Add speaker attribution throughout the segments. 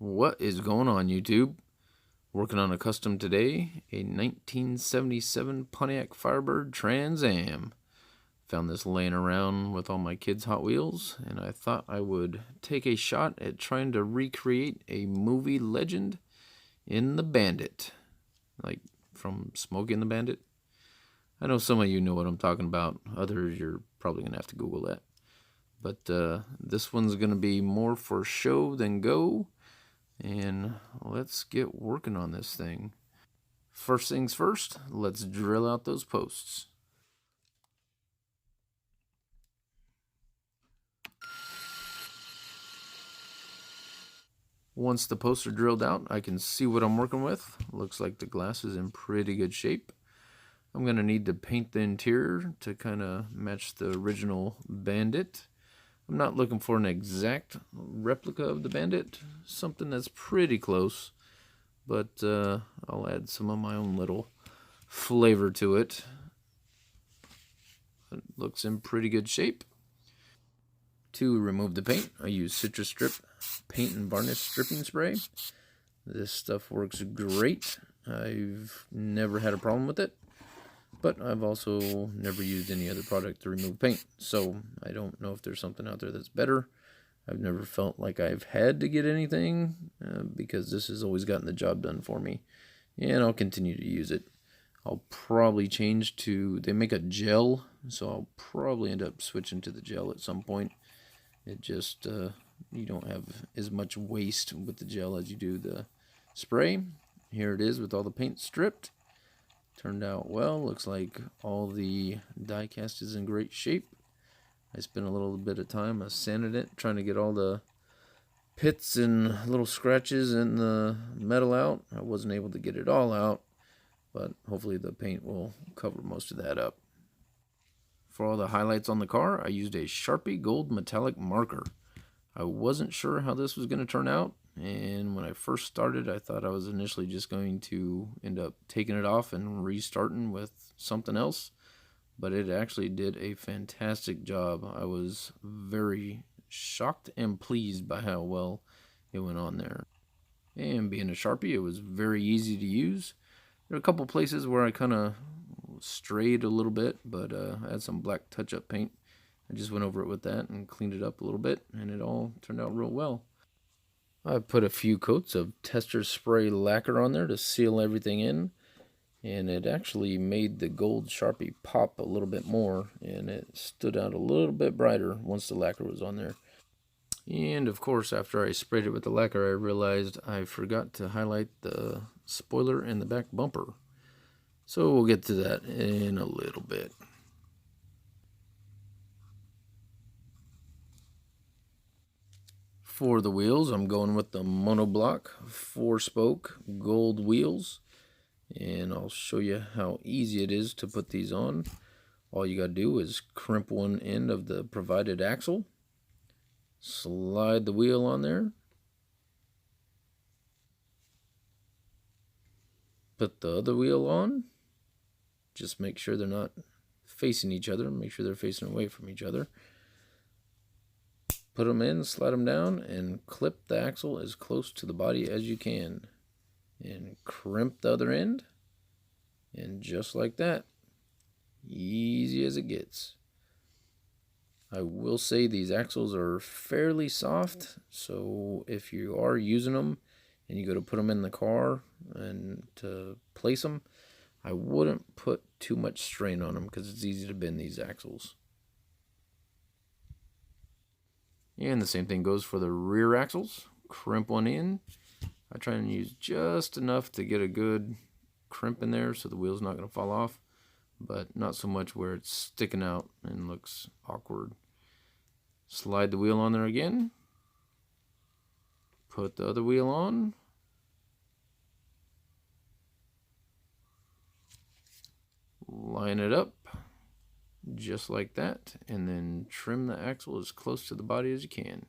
Speaker 1: What is going on, YouTube? Working on a custom today, a 1977 Pontiac Firebird Trans Am. Found this laying around with all my kids' Hot Wheels, and I thought I would take a shot at trying to recreate a movie legend in the Bandit, like from Smokey and the Bandit. I know some of you know what I'm talking about. Others, you're probably going to have to Google that. But this one's going to be more for show than go. And let's get working on this thing. First things first, let's drill out those posts. Once the posts are drilled out, I can see what I'm working with. Looks like the glass is in pretty good shape. I'm going to need to paint the interior to kind of match the original Bandit. I'm not looking for an exact replica of the Bandit, something that's pretty close, but I'll add some of my own little flavor to it. It looks in pretty good shape. To remove the paint, I use Citrus Strip paint and varnish stripping spray. This stuff works great. I've never had a problem with it, but I've also never used any other product to remove paint, so I don't know if there's something out there that's better. I've never felt like I've had to get anything because this has always gotten the job done for me, and I'll continue to use it. I'll probably change to, they make a gel, so I'll probably end up switching to the gel at some point. It just, you don't have as much waste with the gel as you do the spray. Here it is with all the paint stripped. Turned out well. Looks like all the die cast is in great shape. I spent a little bit of time sanding it, trying to get all the pits and little scratches in the metal out. I wasn't able to get it all out, but hopefully the paint will cover most of that up. For all the highlights on the car, I used a Sharpie gold metallic marker. I wasn't sure how this was going to turn out, and when I first started, I thought I was initially just going to end up taking it off and restarting with something else, but it actually did a fantastic job. I was very shocked and pleased by how well it went on there. And being a Sharpie, it was very easy to use. There are a couple places where I kind of strayed a little bit, but I had some black touch-up paint. I just went over it with that and cleaned it up a little bit, and it all turned out real well. I put a few coats of tester spray lacquer on there to seal everything in, and it actually made the gold Sharpie pop a little bit more, and it stood out a little bit brighter once the lacquer was on there. And of course, after I sprayed it with the lacquer, I realized I forgot to highlight the spoiler and the back bumper. So we'll get to that in a little bit. For the wheels, I'm going with the monoblock 4-spoke gold wheels, and I'll show you how easy it is to put these on. All you gotta do is crimp one end of the provided axle, slide the wheel on there, put the other wheel on. Just make sure they're not facing each other. Make sure they're facing away from each other. Put them in, slide them down, and clip the axle as close to the body as you can. And crimp the other end. And just like that. Easy as it gets. I will say these axles are fairly soft, so if you are using them and you go to put them in the car and to place them, I wouldn't put too much strain on them because it's easy to bend these axles. And the same thing goes for the rear axles. Crimp one in. I try and use just enough to get a good crimp in there so the wheel's not going to fall off, but not so much where it's sticking out and looks awkward. Slide the wheel on there again. Put the other wheel on. Line it up just like that, and then trim the axle as close to the body as you can.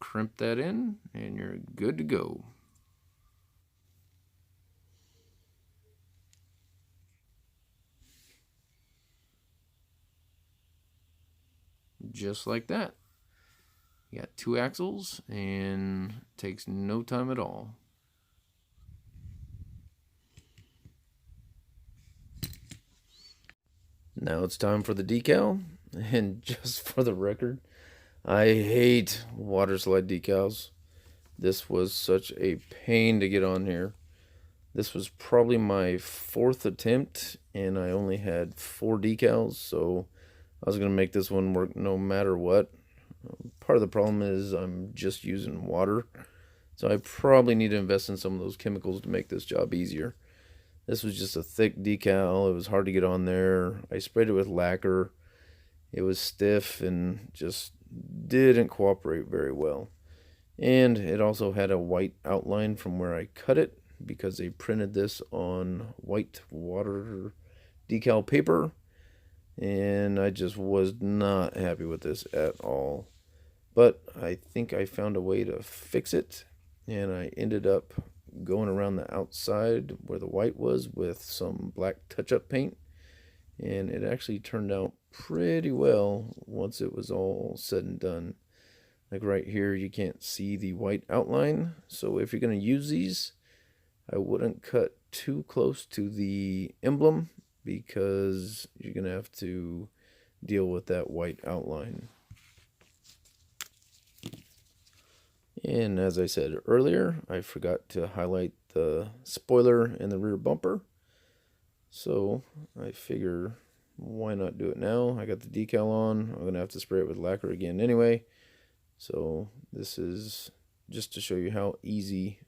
Speaker 1: Crimp that in, and you're good to go. just like that. You got 2 axles and takes no time at all. Now it's time for the decal, and just for the record, I hate water slide decals. This was such a pain to get on here. This was probably my 4th attempt, and I only had 4 decals, so I was going to make this one work no matter what. Part of the problem is I'm just using water, so I probably need to invest in some of those chemicals to make this job easier. This was just a thick decal. It was hard to get on there. I sprayed it with lacquer. It was stiff and just didn't cooperate very well. And it also had a white outline from where I cut it, because they printed this on white water decal paper, and I just was not happy with this at all. But I think I found a way to fix it, and I ended up going around the outside where the white was with some black touch-up paint, and it actually turned out pretty well once it was all said and done. Like right here, you can't see the white outline, so if you're going to use these, I wouldn't cut too close to the emblem, because you're going to have to deal with that white outline. And as I said earlier, I forgot to highlight the spoiler and the rear bumper. So I figure, why not do it now? I got the decal on. I'm going to have to spray it with lacquer again anyway. So this is just to show you how easy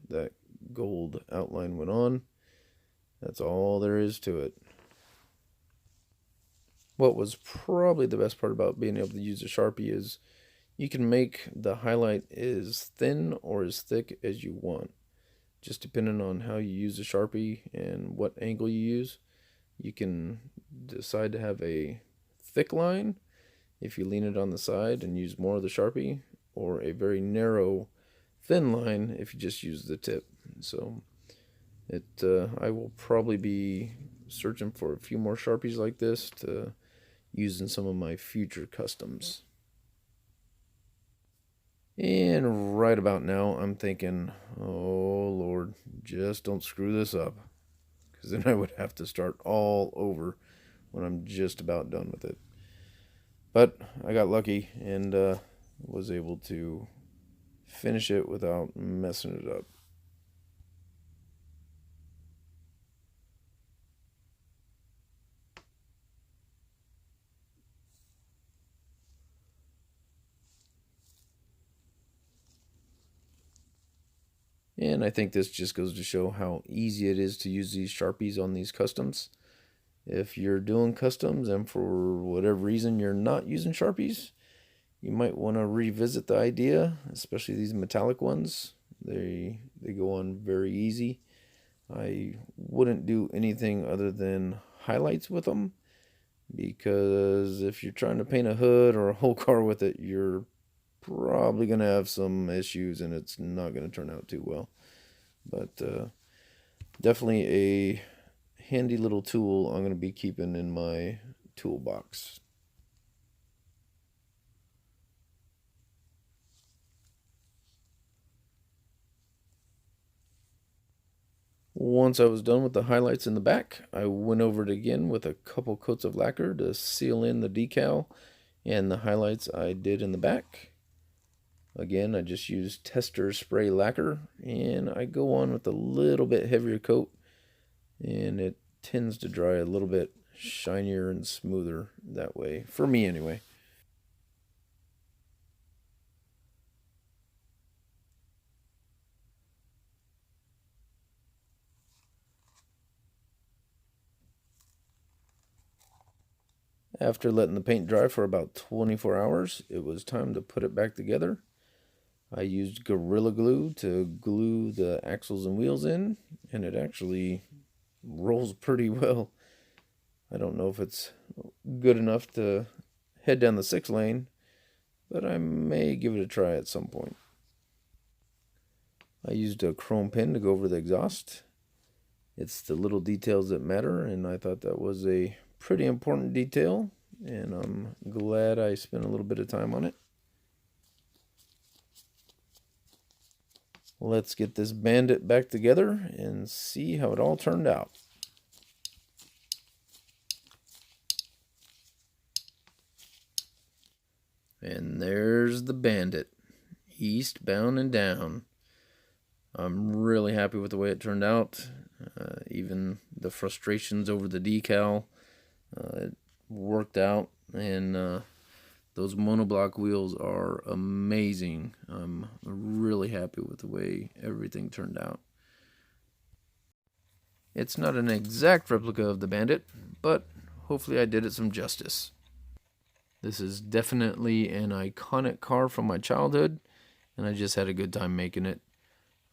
Speaker 1: that gold outline went on. That's all there is to it. What was probably the best part about being able to use a Sharpie is you can make the highlight as thin or as thick as you want, just depending on how you use the Sharpie and what angle you use. You can decide to have a thick line if you lean it on the side and use more of the Sharpie, or a very narrow thin line if you just use the tip. So I will probably be searching for a few more Sharpies like this to use in some of my future customs. And right about now, I'm thinking, oh Lord, just don't screw this up, because then I would have to start all over when I'm just about done with it. But I got lucky and was able to finish it without messing it up. And I think this just goes to show how easy it is to use these Sharpies on these customs. If you're doing customs and for whatever reason you're not using Sharpies, you might want to revisit the idea, especially these metallic ones. They go on very easy. I wouldn't do anything other than highlights with them, because if you're trying to paint a hood or a whole car with it, you're probably going to have some issues and it's not going to turn out too well. But definitely a handy little tool I'm going to be keeping in my toolbox. Once I was done with the highlights in the back, I went over it again with a couple coats of lacquer to seal in the decal and the highlights I did in the back. Again, I just used tester spray lacquer, and I go on with a little bit heavier coat, and it tends to dry a little bit shinier and smoother that way, for me anyway. After letting the paint dry for about 24 hours, it was time to put it back together. I used Gorilla Glue to glue the axles and wheels in, and it actually rolls pretty well. I don't know if it's good enough to head down the 6-lane, but I may give it a try at some point. I used a chrome pin to go over the exhaust. It's the little details that matter, and I thought that was a pretty important detail. and I'm glad I spent a little bit of time on it. Let's get this Bandit back together and see how it all turned out. And there's the Bandit, eastbound and down. I'm really happy with the way it turned out. Even the frustrations over the decal, it worked out, and those monoblock wheels are amazing. I'm really happy with the way everything turned out. It's not an exact replica of the Bandit, but hopefully I did it some justice. This is definitely an iconic car from my childhood, and I just had a good time making it.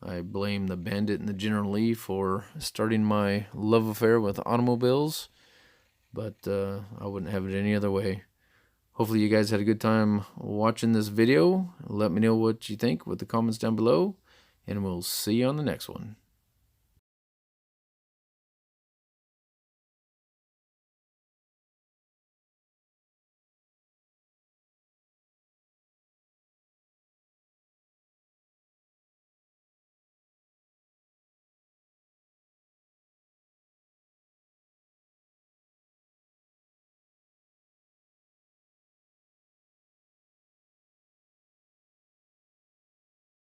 Speaker 1: I blame the Bandit and the General Lee for starting my love affair with automobiles, but I wouldn't have it any other way. Hopefully you guys had a good time watching this video. Let me know what you think with the comments down below, and we'll see you on the next one.